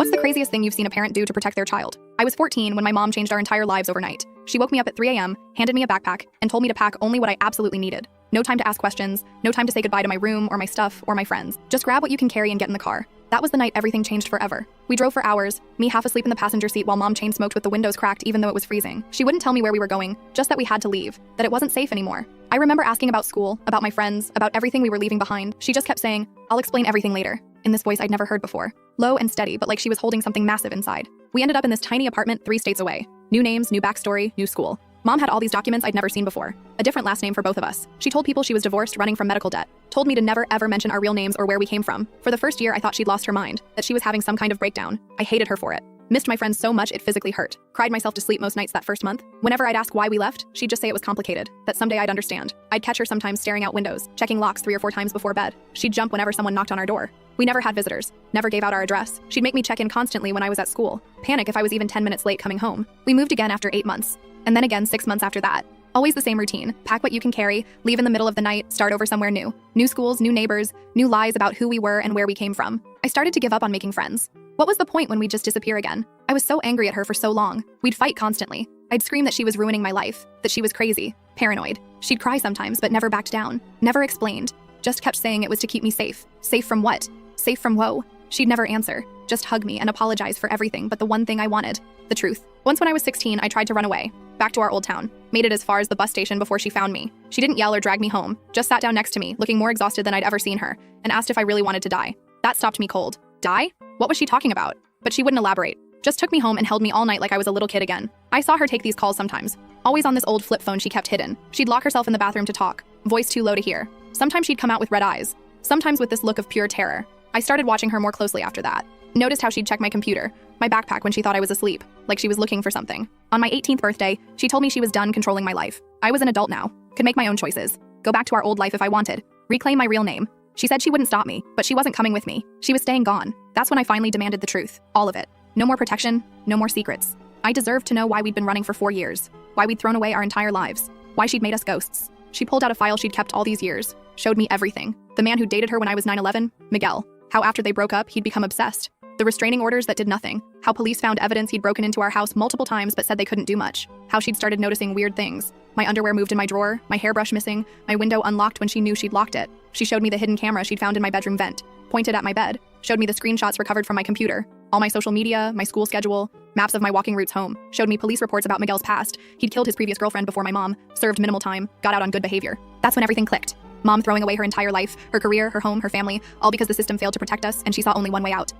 What's the craziest thing you've seen a parent do to protect their child? I was 14 when my mom changed our entire lives overnight. She woke me up at 3 a.m., handed me a backpack, and told me to pack only what I absolutely needed. No time to ask questions, no time to say goodbye to my room or my stuff or my friends. Just grab what you can carry and get in the car. That was the night everything changed forever. We drove for hours, me half asleep in the passenger seat while mom chain smoked with the windows cracked even though it was freezing. She wouldn't tell me where we were going, just that we had to leave, that it wasn't safe anymore. I remember asking about school, about my friends, about everything we were leaving behind. She just kept saying, "I'll explain everything later," in this voice I'd never heard before. Low and steady, but like she was holding something massive inside. We ended up in this tiny apartment 3 states away. New names, new backstory, new school. Mom had all these documents I'd never seen before. A different last name for both of us. She told people she was divorced, running from medical debt. Told me to never ever mention our real names or where we came from. For the first year, I thought she'd lost her mind, that she was having some kind of breakdown. I hated her for it. Missed my friends so much it physically hurt. Cried myself to sleep most nights that first month. Whenever I'd ask why we left, she'd just say it was complicated, that someday I'd understand. I'd catch her sometimes staring out windows, checking locks 3 or 4 times before bed. She'd jump whenever someone knocked on our door. We never had visitors, never gave out our address. She'd make me check in constantly when I was at school. Panic if I was even 10 minutes late coming home. We moved again after 8 months. And then again 6 months after that. Always the same routine. Pack what you can carry, leave in the middle of the night, start over somewhere new. New schools, new neighbors, new lies about who we were and where we came from. I started to give up on making friends. What was the point when we'd just disappear again? I was so angry at her for so long. We'd fight constantly. I'd scream that she was ruining my life, that she was crazy, paranoid. She'd cry sometimes, but never backed down. Never explained. Just kept saying it was to keep me safe. Safe from what? Safe from woe. She'd never answer. Just hug me and apologize for everything but the one thing I wanted. The truth. Once when I was 16, I tried to run away. Back to our old town. Made it as far as the bus station before she found me. She didn't yell or drag me home. Just sat down next to me, looking more exhausted than I'd ever seen her, and asked if I really wanted to die. That stopped me cold. Die? What was she talking about? But she wouldn't elaborate. Just took me home and held me all night like I was a little kid again. I saw her take these calls sometimes. Always on this old flip phone she kept hidden. She'd lock herself in the bathroom to talk. Voice too low to hear. Sometimes she'd come out with red eyes. Sometimes with this look of pure terror. I started watching her more closely after that. Noticed how she'd check my computer, my backpack when she thought I was asleep, like she was looking for something. On my 18th birthday, she told me she was done controlling my life. I was an adult now, could make my own choices, go back to our old life if I wanted, reclaim my real name. She said she wouldn't stop me, but she wasn't coming with me. She was staying gone. That's when I finally demanded the truth, all of it. No more protection, no more secrets. I deserved to know why we'd been running for 4 years, why we'd thrown away our entire lives, why she'd made us ghosts. She pulled out a file she'd kept all these years, showed me everything. The man who dated her when I was 9/11, Miguel. How after they broke up, he'd become obsessed. The restraining orders that did nothing. How police found evidence he'd broken into our house multiple times but said they couldn't do much. How she'd started noticing weird things. My underwear moved in my drawer, my hairbrush missing, my window unlocked when she knew she'd locked it. She showed me the hidden camera she'd found in my bedroom vent, pointed at my bed, showed me the screenshots recovered from my computer, all my social media, my school schedule, maps of my walking routes home, showed me police reports about Miguel's past. He'd killed his previous girlfriend before my mom, served minimal time, got out on good behavior. That's when everything clicked. Mom throwing away her entire life, her career, her home, her family, all because the system failed to protect us and she saw only one way out.